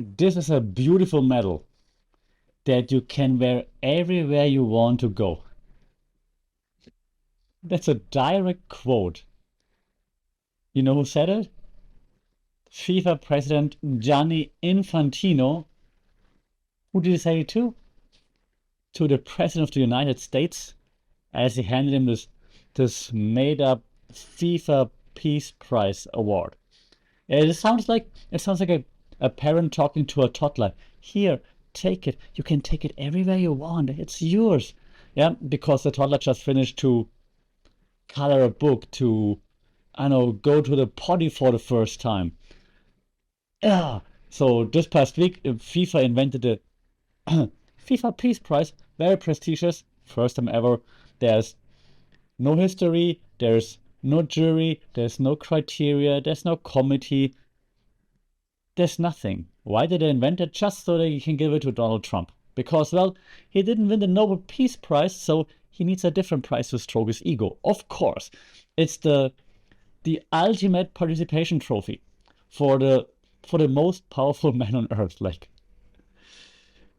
This is a beautiful medal that you can wear everywhere you want to go. That's a direct quote. You know who said it? FIFA president Gianni Infantino. Who did he say it to? To the president of the United States, as he handed him this made-up FIFA Peace Prize award. It sounds like a parent talking to a toddler. Here, take it. You can take it everywhere you want. It's yours. Yeah, because the toddler just finished to color a book, to, I don't know, go to the potty for the first time. Yeah. So this past week, FIFA invented the FIFA Peace Prize. Very prestigious. First time ever. There's no history. There's no jury. There's no criteria. There's no committee. There's nothing. Why did they invent it? Just so that you can give it to Donald Trump. Because, well, he didn't win the Nobel Peace Prize, so he needs a different prize to stroke his ego. Of course. It's the ultimate participation trophy for the most powerful man on earth. Like.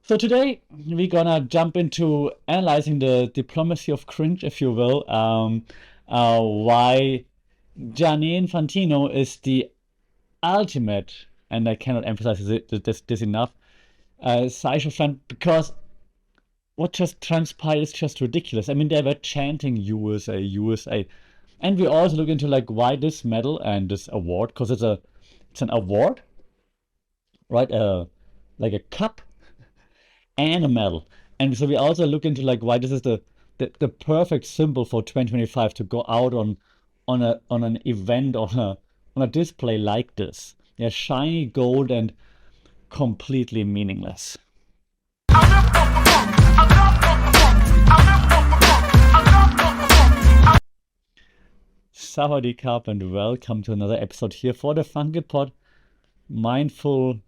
So today we're gonna jump into analyzing the diplomacy of cringe, if you will. Why Gianni Infantino is the ultimate, and I cannot emphasize this enough, sideshow fan, because what just transpired is just ridiculous. I mean, they were chanting USA, USA. And we also look into like why this medal and this award, because it's an award, right? Like a cup and a medal. And so we also look into like why this is the perfect symbol for 2025 to go out on an event, on a display like this. Yeah, shiny gold and completely meaningless. Sawadee Cup and welcome to another episode here for the Funky Pod, mindful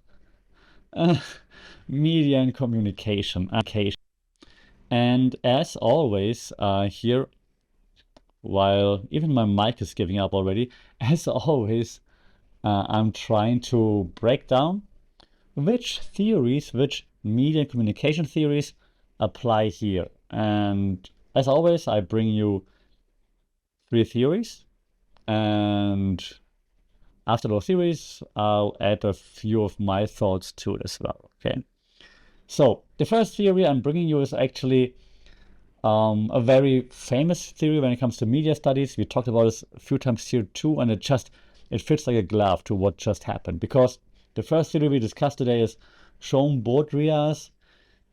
media and communication. And as always, here, while even my mic is giving up already, as always, I'm trying to break down which media and communication theories apply here. And as always, I bring you 3 theories, and after those theories, I'll add a few of my thoughts to it as well. Okay. So the first theory I'm bringing you is actually a very famous theory when it comes to media studies. We talked about this a few times here too, and it fits like a glove to what just happened. Because the first theory we discussed today is Sean Baudrillard's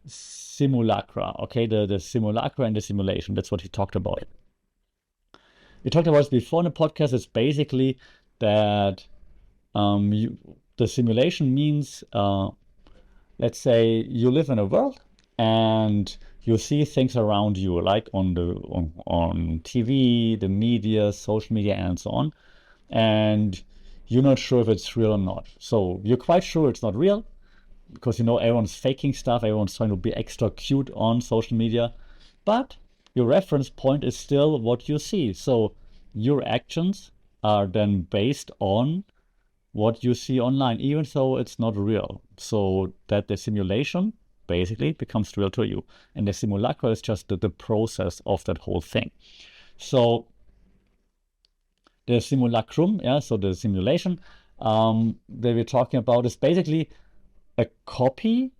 simulacra. Okay, the simulacra and the simulation. That's what he talked about. We talked about this before in the podcast. It's basically that the simulation means, let's say you live in a world and you see things around you, like on TV, the media, social media, and so on, and you're not sure if it's real or not. So you're quite sure it's not real because everyone's faking stuff, everyone's trying to be extra cute on social media, but your reference point is still what you see. So your actions are then based on what you see online, even though it's not real. So that the simulation basically becomes real to you. And the simulacra is just the process of that whole thing. So the simulacrum, so the simulation that we're talking about is basically a copy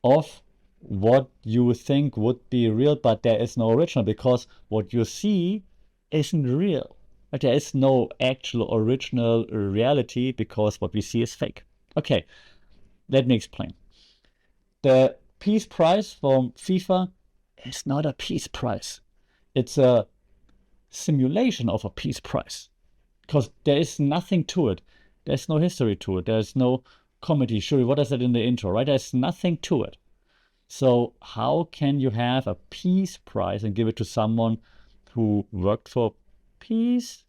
of what you think would be real, but there is no original, because what you see isn't real. But there is no actual original reality because what we see is fake. Okay, let me explain. The Peace Prize from FIFA is not a peace prize. It's a simulation of a peace prize, because there is nothing to it. There's no history to it. There's no comedy. Sure, what is it in the intro, right? There's nothing to it. So how can you have a peace prize and give it to someone who worked for peace,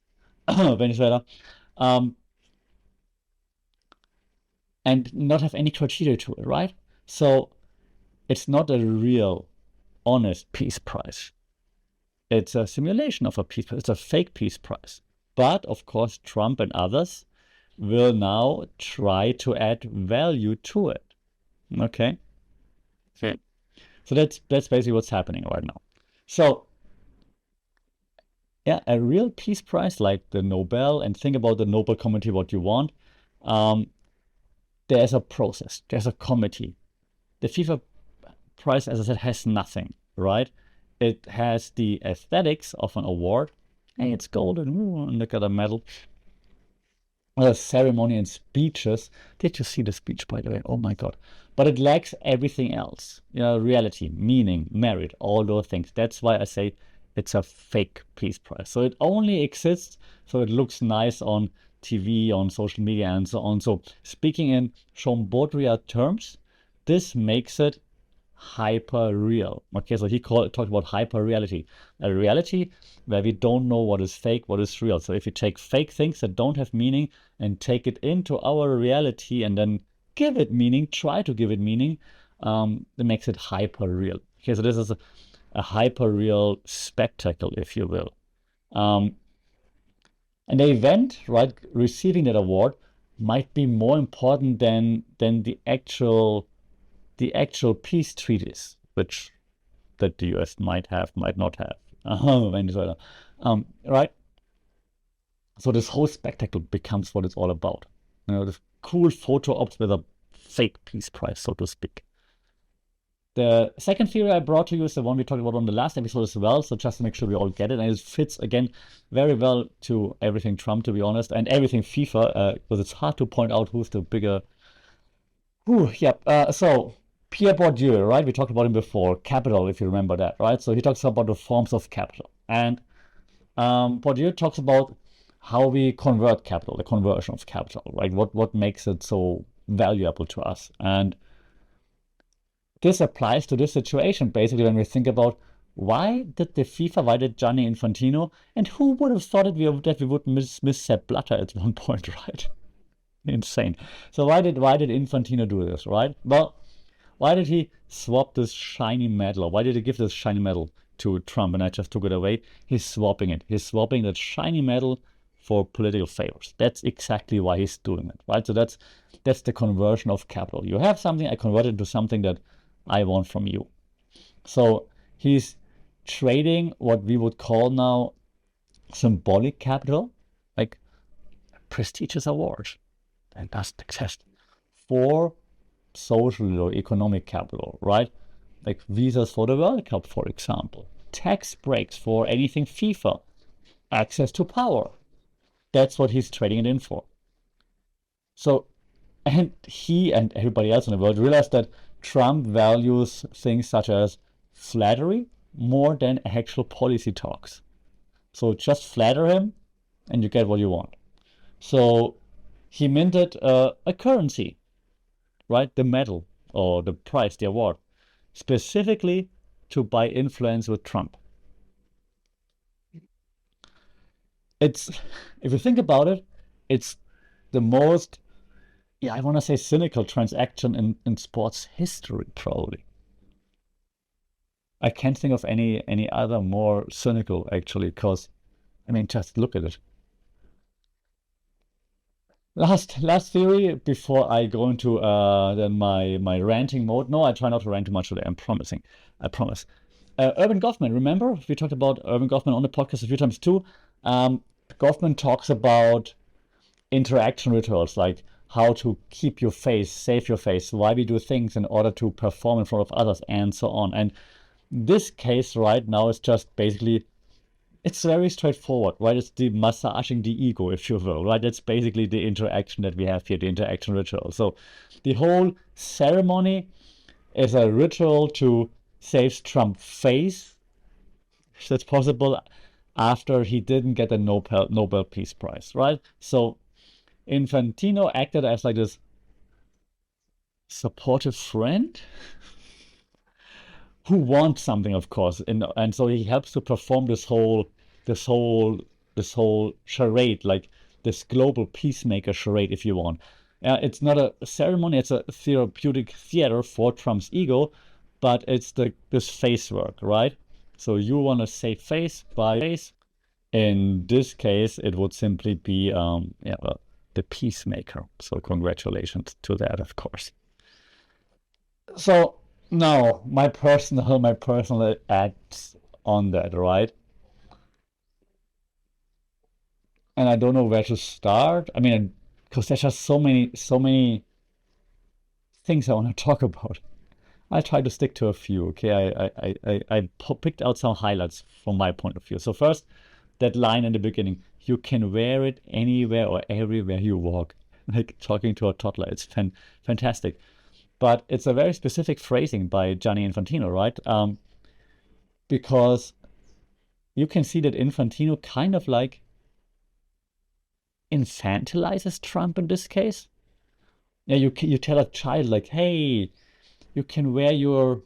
Venezuela, and not have any criteria to it, right? So it's not a real, honest peace prize. It's a simulation of a peace prize. It's a fake peace prize. But of course, Trump and others will now try to add value to it. Okay? Okay. So that's basically what's happening right now. So yeah, a real peace prize like the Nobel, and think about the Nobel committee, what you want. Um, there's a process, there's a committee. The FIFA prize, as I said, has nothing, right? It has the aesthetics of an award. Hey, it's golden. Ooh, look at the medal. Ceremony and speeches. Did you see the speech, by the way? Oh my God. But it lacks everything else. Reality, meaning, merit, all those things. That's why I say it's a fake peace prize. So it only exists so it looks nice on TV, on social media, and so on. So speaking in Sean Baudrillard terms, this makes it hyper real. Okay, so he talked about hyper reality, a reality where we don't know what is fake, what is real. So if you take fake things that don't have meaning and take it into our reality and then give it meaning, try to give it meaning, that makes it hyper real. Okay, so this is a hyper real spectacle, if you will. And the event, right, receiving that award might be more important than the actual peace treaties, which that the US might have, might not have. Venezuela. Right? So this whole spectacle becomes what it's all about. This cool photo ops with a fake peace prize, so to speak. The second theory I brought to you is the one we talked about on the last episode as well. So just to make sure we all get it, and it fits again very well to everything Trump, to be honest, and everything FIFA, because it's hard to point out who's the bigger. Yep. So Pierre Bourdieu, right? We talked about him before. Capital, if you remember that, right? So he talks about the forms of capital, and Bourdieu talks about how we convert capital, the conversion of capital, right? What makes it so valuable to us, and this applies to this situation basically when we think about why did the FIFA, why did Gianni Infantino, and who would have thought that we would miss Sepp Blatter at one point, right? Insane. So why did Infantino do this, right? Well, why did he swap this shiny medal? Why did he give this shiny medal to Trump and I just took it away? He's swapping it. He's swapping that shiny medal for political favors. That's exactly why he's doing it, right? So that's the conversion of capital. You have something, I convert it into something that I want from you. So he's trading what we would call now symbolic capital, like prestigious awards, and doesn't exist, for social or economic capital, right? Like visas for the World Cup, for example, tax breaks for anything FIFA, access to power. That's what he's trading it in for. So, and he and everybody else in the world realized that Trump values things such as flattery more than actual policy talks. So just flatter him and you get what you want. So he minted a currency, right? The medal or the prize, the award, specifically to buy influence with Trump. It's, if you think about it, it's the most, yeah, I want to say cynical transaction in sports history, probably. I can't think of any other more cynical actually, because I mean, just look at it. Last theory before I go into then my ranting mode. No, I try not to rant too much today. I'm promising. I promise. Urban Goffman. Remember we talked about Urban Goffman on the podcast a few times too. Goffman talks about interaction rituals, like how to keep your face, save your face, why we do things in order to perform in front of others, and so on. And this case right now is just basically, it's very straightforward, right? It's the massaging the ego, if you will, right? That's basically the interaction that we have here, the interaction ritual. So the whole ceremony is a ritual to save Trump's face, if that's possible, after he didn't get the Nobel Peace Prize, right? So Infantino acted as like this supportive friend who wants something, of course, and so he helps to perform this whole, this whole charade, like this global peacemaker charade, if you want. It's not a ceremony; it's a therapeutic theater for Trump's ego, but it's this face work, right? So you want to save face by face. In this case, it would simply be, yeah, well, the peacemaker. So congratulations to that, of course. So now my personal acts on that, right? And I don't know where to start. I mean, because there's just so many things I want to talk about. I try to stick to a few. Okay, I picked out some highlights from my point of view. So first, that line in the beginning, you can wear it anywhere or everywhere you walk. Like talking to a toddler, it's fantastic. But it's a very specific phrasing by Gianni Infantino, right? Because you can see that Infantino kind of like infantilizes Trump in this case. Yeah, you tell a child like, hey, you can wear your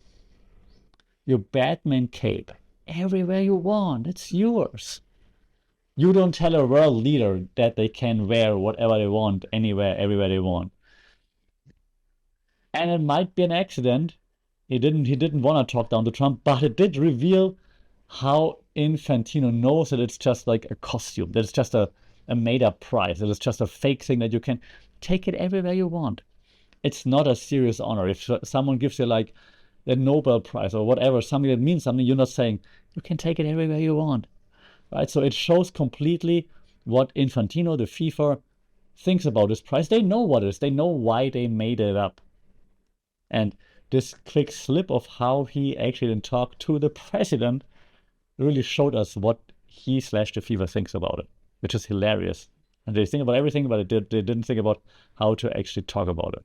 Batman cape everywhere you want. It's yours. You don't tell a world leader that they can wear whatever they want, anywhere, everywhere they want. And it might be an accident. He didn't want to talk down to Trump, but it did reveal how Infantino knows that it's just like a costume, that it's just a made up prize, that it's just a fake thing that you can take it everywhere you want. It's not a serious honor. If someone gives you like the Nobel Prize or whatever, something that means something, you're not saying you can take it everywhere you want, right? So it shows completely what Infantino, the FIFA, thinks about this prize. They know what it is. They know why they made it up. And this quick slip of how he actually then talked to the president really showed us what he slash the FIFA thinks about it, which is hilarious. And they think about everything, but they didn't think about how to actually talk about it.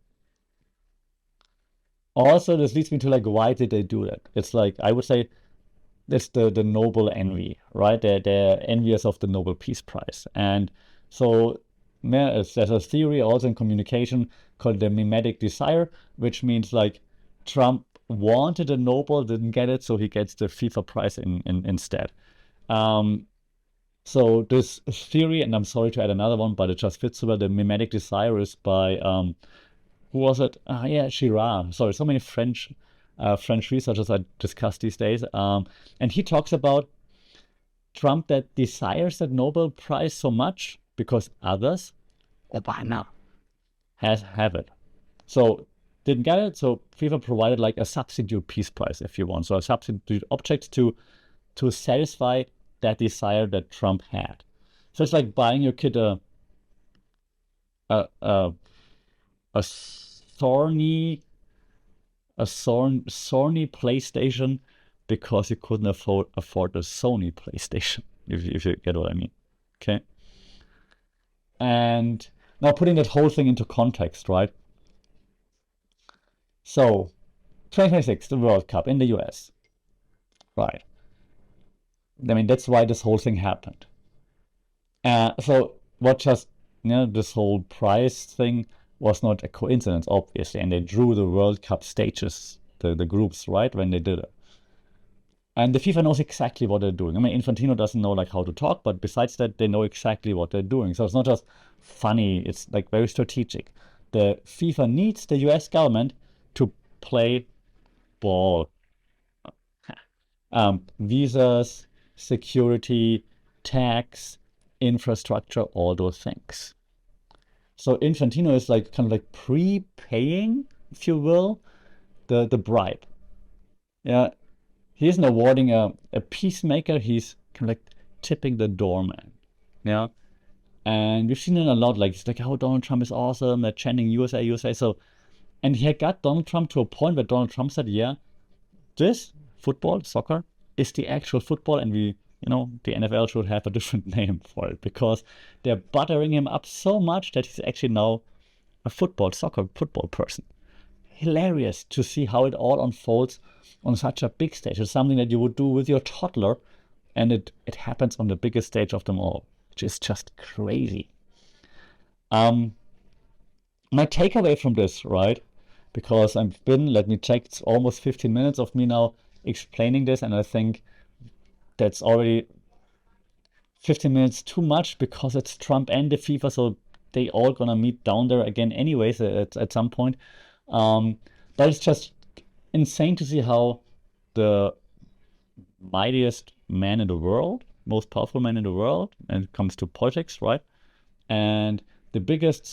Also, this leads me to like, why did they do that? It's like, I would say that's the Nobel envy, right? They're envious of the Nobel Peace Prize. And so there's a theory also in communication called the mimetic desire, which means like Trump wanted a Nobel, didn't get it, so he gets the FIFA prize instead. Um, so this theory, and I'm sorry to add another one, but it just fits so well. The mimetic desire is by who was it? Yeah, Girard. Sorry, so many French researchers I discuss these days. And he talks about Trump that desires that Nobel Prize so much because others, Obama, have it. So didn't get it. So FIFA provided like a substitute peace prize, if you want. So a substitute object to satisfy that desire that Trump had. So it's like buying your kid a a, a thorny Sony PlayStation because you couldn't afford a Sony PlayStation, if you get what I mean. Okay. And now putting that whole thing into context, right? So 2026, the World Cup in the US, right? I mean, that's why this whole thing happened. So what just, this whole prize thing was not a coincidence, obviously, and they drew the World Cup stages, the groups, right, when they did it. And the FIFA knows exactly what they're doing. I mean, Infantino doesn't know like how to talk, but besides that, they know exactly what they're doing. So it's not just funny; it's like very strategic. The FIFA needs the U.S. government to play ball. Visas, security, tax, infrastructure, all those things. So Infantino is like kind of like prepaying, if you will, the bribe. Yeah, he isn't awarding a peacemaker, he's kind of like tipping the doorman. Yeah. And we've seen it a lot, like it's like, oh, Donald Trump is awesome, they're chanting USA, USA. So and he had got Donald Trump to a point where Donald Trump said, yeah, this football, soccer, is the actual football, and the NFL should have a different name for it because they're buttering him up so much that he's actually now a soccer football person. Hilarious to see how it all unfolds on such a big stage. It's something that you would do with your toddler, and it happens on the biggest stage of them all, which is just crazy. Um, my takeaway from this, right? Because let me check, it's almost 15 minutes of me now explaining this, and I think that's already 15 minutes too much because it's Trump and the FIFA, so they all gonna meet down there again anyways at some point. Um, but it's just insane to see how the mightiest man in the world, most powerful man in the world, when it comes to politics, right? And the biggest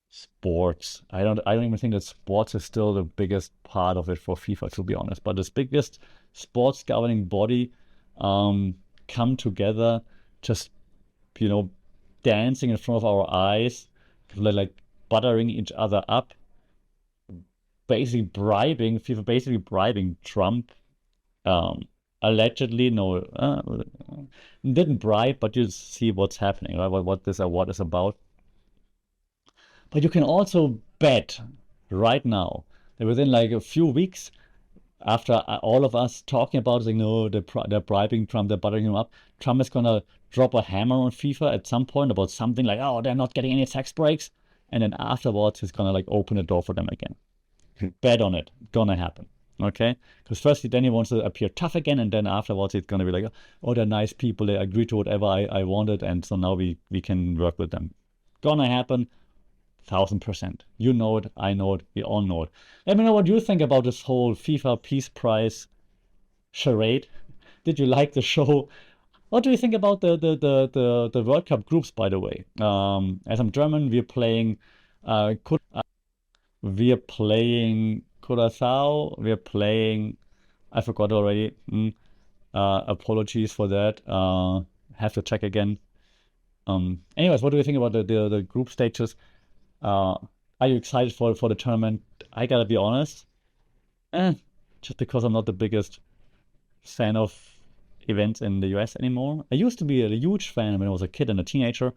sports. I don't even think that sports is still the biggest part of it for FIFA, to be honest. But this biggest sports governing body come together, just dancing in front of our eyes, like buttering each other up, basically bribing FIFA, basically bribing Trump. Allegedly, no, didn't bribe, but you see what's happening, right? What this award is about. But you can also bet right now that within like a few weeks, after all of us talking about saying no, they're bribing Trump, they're buttering him up, Trump is gonna drop a hammer on FIFA at some point about something like, oh, they're not getting any tax breaks, and then afterwards he's gonna like open the door for them again. Bet on it, gonna happen. Okay, because first then he wants to appear tough again, and then afterwards it's gonna be like, oh, they're nice people, they agree to whatever I wanted, and so now we can work with them. Gonna happen. 1000%. You know it, I know it, we all know it. Let me know what you think about this whole FIFA Peace Prize charade. Did you like the show? What do you think about the World Cup groups, by the way? As I'm German, we're playing Curaçao, we're playing, I forgot already. Apologies for that. Have to check again. Anyways, what do you think about the group stages? Are you excited for the tournament? I gotta be honest, just because I'm not the biggest fan of events in the US anymore. I used to be a huge fan when I was a kid and a teenager.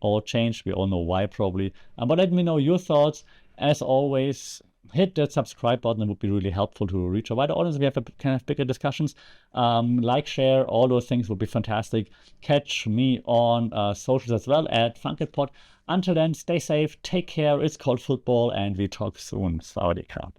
All changed. We all know why, probably. But let me know your thoughts. As always, hit that subscribe button. It would be really helpful to reach a wider audience. We have kind of bigger discussions. Like, share, all those things would be fantastic. Catch me on socials as well at FunkedPod. Until then, stay safe, take care. It's called football, and we talk soon. Sawadee krap.